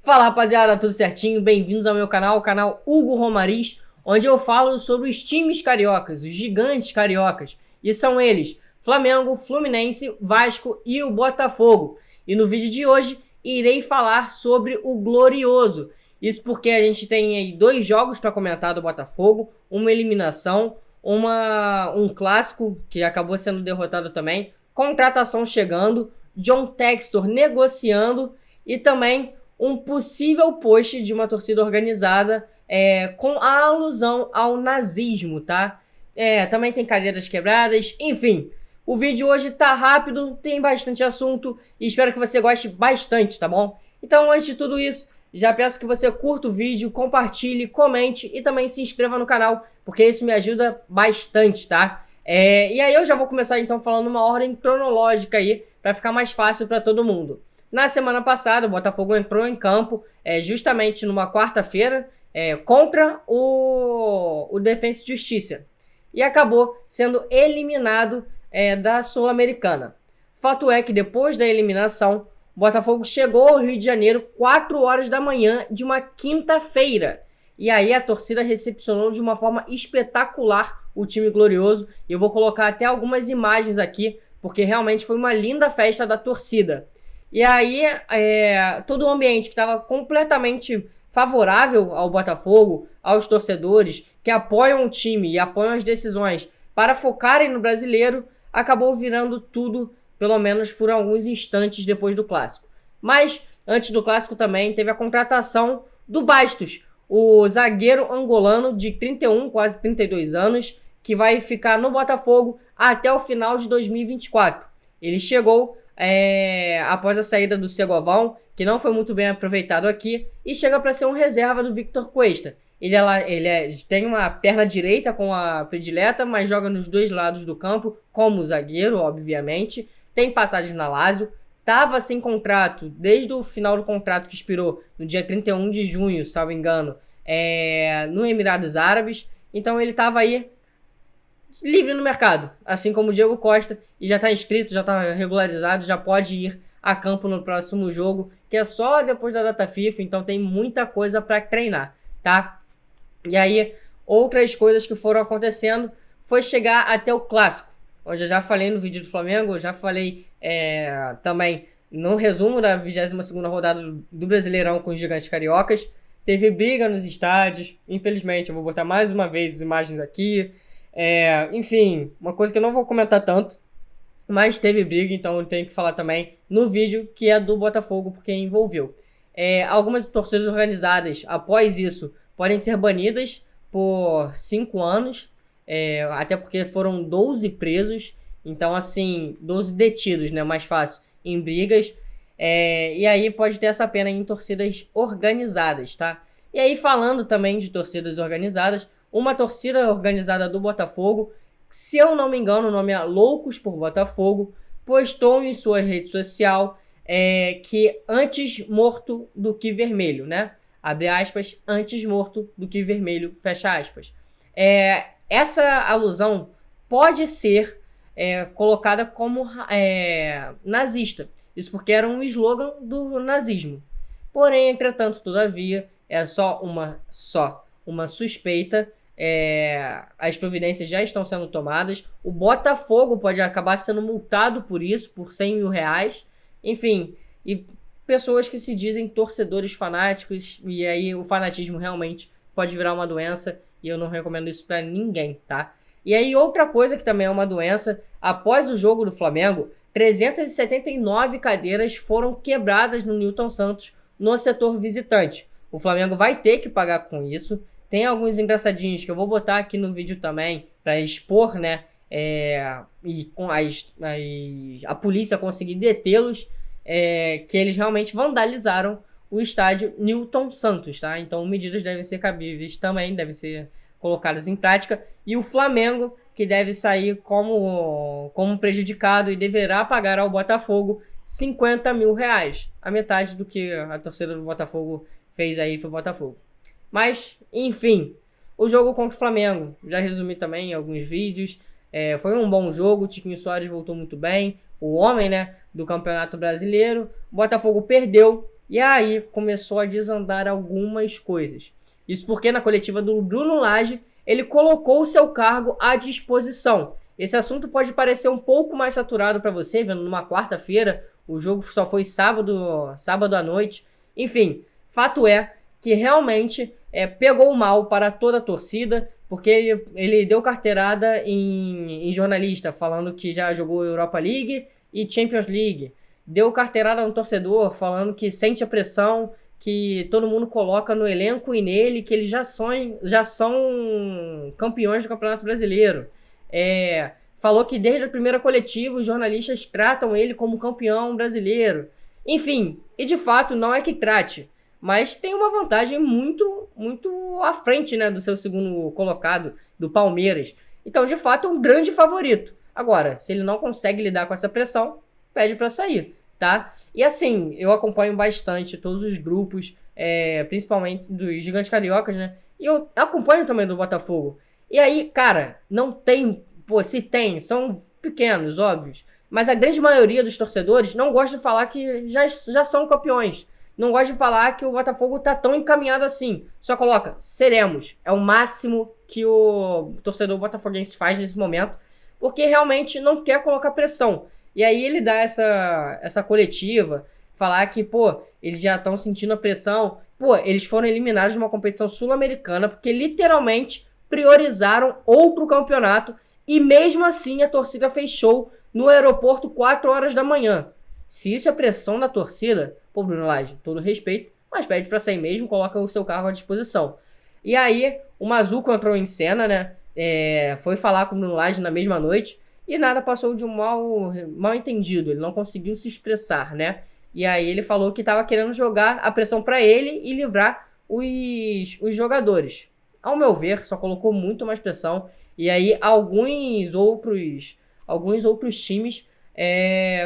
Fala rapaziada, tudo certinho? Bem-vindos ao meu canal, o canal Hugo Romariz, onde eu falo sobre os times cariocas, os gigantes cariocas. E são eles, Flamengo, Fluminense, Vasco e o Botafogo. E no vídeo de hoje irei falar sobre o Glorioso. Isso porque a gente tem aí dois jogos para comentar do Botafogo, uma eliminação, um clássico que acabou sendo derrotado também, contratação chegando, John Textor negociando e também um possível post de uma torcida organizada com a alusão ao nazismo, tá? Também tem cadeiras quebradas, enfim. O vídeo hoje tá rápido, tem bastante assunto e espero que você goste bastante, tá bom? Então, antes de tudo isso, já peço que você curta o vídeo, compartilhe, comente e também se inscreva no canal, porque isso me ajuda bastante, tá? E aí eu já vou começar então falando uma ordem cronológica aí, para ficar mais fácil para todo mundo. Na semana passada, o Botafogo entrou em campo justamente numa quarta-feira contra o Defensa e Justiça e acabou sendo eliminado da Sul-Americana. Fato é que depois da eliminação, o Botafogo chegou ao Rio de Janeiro 4 horas da manhã de uma quinta-feira. E aí a torcida recepcionou de uma forma espetacular o time glorioso. Eu vou colocar até algumas imagens aqui, porque realmente foi uma linda festa da torcida. E aí, todo o ambiente que estava completamente favorável ao Botafogo, aos torcedores que apoiam o time e apoiam as decisões para focarem no brasileiro, acabou virando tudo, pelo menos por alguns instantes depois do Clássico. Mas, antes do Clássico também, teve a contratação do Bastos, o zagueiro angolano de 31, quase 32 anos, que vai ficar no Botafogo até o final de 2024. Ele chegou após a saída do Segovão, que não foi muito bem aproveitado aqui, e chega para ser um reserva do Victor Cuesta. Ele tem uma perna direita com a predileta, mas joga nos dois lados do campo, como zagueiro, obviamente. Tem passagem na Lazio, estava sem contrato desde o final do contrato que expirou no dia 31 de junho, salvo engano, no Emirados Árabes. Então ele estava aí livre no mercado, assim como o Diego Costa, e já está inscrito, já está regularizado, já pode ir a campo no próximo jogo, que é só depois da data FIFA, então tem muita coisa para treinar, tá? E aí, outras coisas que foram acontecendo foi chegar até o Clássico, onde eu já falei no vídeo do Flamengo, eu já falei também no resumo da 22ª rodada do Brasileirão com os gigantes cariocas. Teve briga nos estádios, infelizmente, eu vou botar mais uma vez as imagens aqui. Enfim, uma coisa que eu não vou comentar tanto, mas teve briga, então eu tenho que falar também no vídeo que é do Botafogo, porque envolveu. Algumas torcidas organizadas, após isso, podem ser banidas por 5 anos, até porque foram 12 presos, então assim, 12 detidos, né, mais fácil, em brigas, e aí pode ter essa pena em torcidas organizadas, tá? E aí falando também de torcidas organizadas, uma torcida organizada do Botafogo, se eu não me engano o nome é Loucos por Botafogo, postou em sua rede social que antes morto do que vermelho, né? Abre aspas, antes morto do que vermelho, fecha aspas. Essa alusão pode ser colocada como nazista. Isso porque era um slogan do nazismo. Porém, entretanto, todavia, é só uma suspeita. As providências já estão sendo tomadas. O Botafogo pode acabar sendo multado por isso, por 100 mil reais. Enfim, e pessoas que se dizem torcedores fanáticos, e aí o fanatismo realmente pode virar uma doença, e eu não recomendo isso pra ninguém, tá? E aí outra coisa que também é uma doença, após o jogo do Flamengo, 379 cadeiras foram quebradas no Newton Santos no setor visitante. O Flamengo vai ter que pagar com isso. Tem alguns engraçadinhos que eu vou botar aqui no vídeo também, para expor, né? E com a polícia conseguir detê-los, que eles realmente vandalizaram o estádio Newton Santos, tá? Então medidas devem ser cabíveis também, devem ser colocadas em prática. E o Flamengo, que deve sair como prejudicado e deverá pagar ao Botafogo 50 mil reais, a metade do que a torcida do Botafogo fez aí pro Botafogo. Mas, enfim, o jogo contra o Flamengo, já resumi também em alguns vídeos, foi um bom jogo, o Tiquinho Soares voltou muito bem, o homem, né, do Campeonato Brasileiro. O Botafogo perdeu E aí começou a desandar algumas coisas. Isso porque na coletiva do Bruno Lage, ele colocou o seu cargo à disposição. Esse assunto pode parecer um pouco mais saturado para você, vendo numa quarta-feira, o jogo só foi sábado à noite. Enfim, fato é que realmente pegou mal para toda a torcida, porque ele deu carteirada em jornalista, falando que já jogou Europa League e Champions League. Deu carteirada no torcedor, falando que sente a pressão que todo mundo coloca no elenco e nele, que eles já são campeões do Campeonato Brasileiro. Falou que desde a primeira coletiva os jornalistas tratam ele como campeão brasileiro. Enfim, e de fato não é que trate, mas tem uma vantagem muito, muito à frente, né, do seu segundo colocado, do Palmeiras. Então, de fato, é um grande favorito. Agora, se ele não consegue lidar com essa pressão, pede para sair, tá? E assim, eu acompanho bastante todos os grupos, principalmente dos Gigantes Cariocas, né? E eu acompanho também do Botafogo. E aí, cara, não tem... Pô, se tem, são pequenos, óbvios. Mas a grande maioria dos torcedores não gosta de falar que já são campeões. Não gosta de falar que o Botafogo tá tão encaminhado assim. Só coloca, seremos. É o máximo que o torcedor botafoguense faz nesse momento. Porque realmente não quer colocar pressão. E aí ele dá essa coletiva, falar que, pô, eles já estão sentindo a pressão. Pô, eles foram eliminados de uma competição sul-americana porque literalmente priorizaram outro campeonato. E mesmo assim a torcida fez show no aeroporto 4 horas da manhã. Se isso é pressão da torcida, pô, Bruno Lage, todo respeito, mas pede pra sair mesmo, coloca o seu cargo à disposição. E aí, o Mazuco entrou em cena, né? Foi falar com o Bruno Lage na mesma noite e nada passou de um mal entendido. Ele não conseguiu se expressar, né? E aí ele falou que estava querendo jogar a pressão pra ele e livrar os jogadores. Ao meu ver, só colocou muito mais pressão. E aí alguns outros times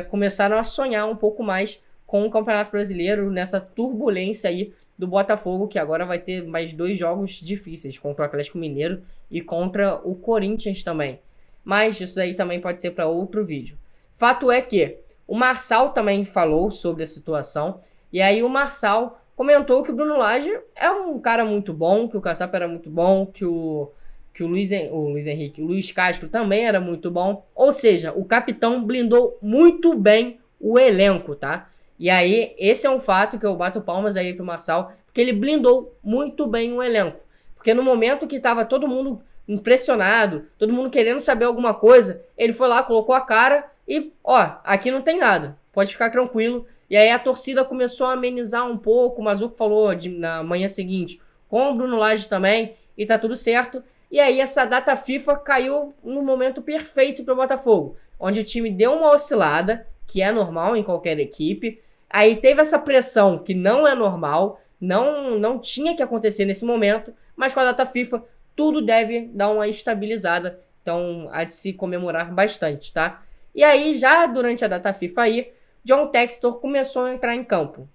começaram a sonhar um pouco mais com o Campeonato Brasileiro nessa turbulência aí do Botafogo, que agora vai ter mais 2 jogos difíceis contra o Atlético Mineiro e contra o Corinthians também. Mas isso aí também pode ser para outro vídeo. Fato é que o Marçal também falou sobre a situação, e aí o Marçal comentou que o Bruno Lage é um cara muito bom, que o Caçapa era muito bom, que o Luiz Castro também era muito bom. Ou seja, o capitão blindou muito bem o elenco, tá? E aí, esse é um fato que eu bato palmas aí pro Marçal, porque ele blindou muito bem o elenco. Porque no momento que tava todo mundo impressionado, todo mundo querendo saber alguma coisa, ele foi lá, colocou a cara e, ó, aqui não tem nada, pode ficar tranquilo. E aí a torcida começou a amenizar um pouco, o Mazuco falou na manhã seguinte com o Bruno Lage também, e tá tudo certo. E aí essa data FIFA caiu no momento perfeito para o Botafogo, onde o time deu uma oscilada, que é normal em qualquer equipe. Aí teve essa pressão que não é normal, não tinha que acontecer nesse momento, mas com a data FIFA tudo deve dar uma estabilizada, então há de se comemorar bastante, tá? E aí já durante a data FIFA aí, John Textor começou a entrar em campo.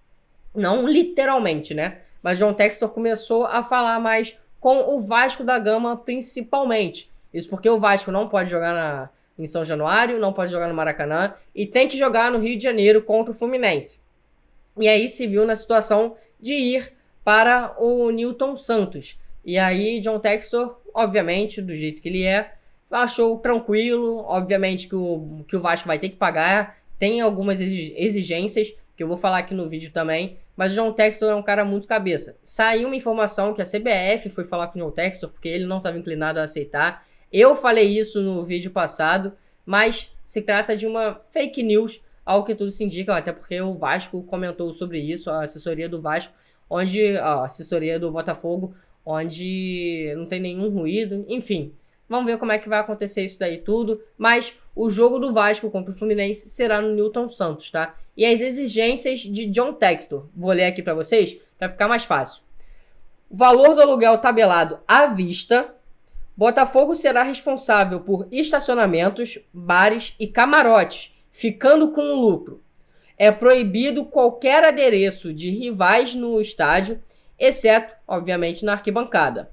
Não literalmente, né? Mas John Textor começou a falar mais com o Vasco da Gama principalmente. Isso porque o Vasco não pode jogar em São Januário, não pode jogar no Maracanã e tem que jogar no Rio de Janeiro contra o Fluminense. E aí se viu na situação de ir para o Newton Santos. E aí John Textor, obviamente, do jeito que ele achou tranquilo, obviamente que o Vasco vai ter que pagar, tem algumas exigências, que eu vou falar aqui no vídeo também, mas o John Textor é um cara muito cabeça. Saiu uma informação que a CBF foi falar com o John Textor, porque ele não estava inclinado a aceitar. Eu falei isso no vídeo passado, mas se trata de uma fake news, ao que tudo se indica, até porque o Vasco comentou sobre isso, a assessoria do Vasco, a assessoria do Botafogo, onde não tem nenhum ruído, enfim. Vamos ver como é que vai acontecer isso daí tudo, mas o jogo do Vasco contra o Fluminense será no Newton Santos, tá? E as exigências de John Textor, vou ler aqui para vocês, para ficar mais fácil. O valor do aluguel tabelado à vista. Botafogo será responsável por estacionamentos, bares e camarotes, ficando com o lucro. É proibido qualquer adereço de rivais no estádio, exceto, obviamente, na arquibancada.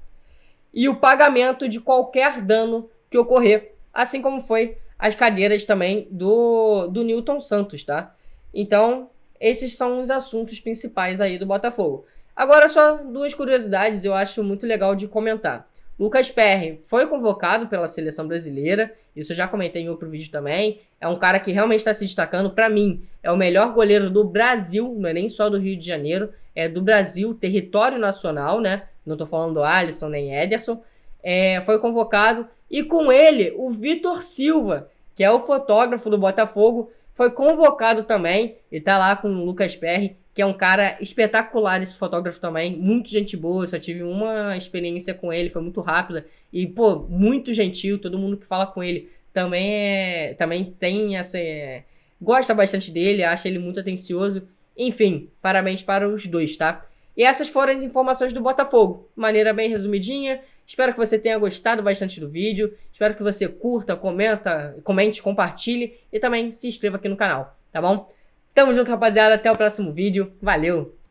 E o pagamento de qualquer dano que ocorrer, assim como foi as cadeiras também do Newton Santos, tá? Então, Esses são os assuntos principais aí do Botafogo. Agora só duas curiosidades eu acho muito legal de comentar. Lucas Perry foi convocado pela seleção brasileira, isso eu já comentei em outro vídeo também. É um cara que realmente está se destacando. Para mim, é o melhor goleiro do Brasil, não é nem só do Rio de Janeiro, é do Brasil, território nacional, né? Não tô falando do Alisson nem Ederson. Foi convocado e com ele o Vitor Silva, que é o fotógrafo do Botafogo, foi convocado também e tá lá com o Lucas Perry, que é um cara espetacular, esse fotógrafo também, muito gente boa. Eu só tive uma experiência com ele, foi muito rápida e, pô, muito gentil. Todo mundo que fala com ele também tem essa... gosta bastante dele, acha ele muito atencioso. Enfim, parabéns para os dois, tá? E essas foram as informações do Botafogo, maneira bem resumidinha. Espero que você tenha gostado bastante do vídeo. Espero que você curta, comente, compartilhe e também se inscreva aqui no canal, tá bom? Tamo junto, rapaziada. Até o próximo vídeo. Valeu!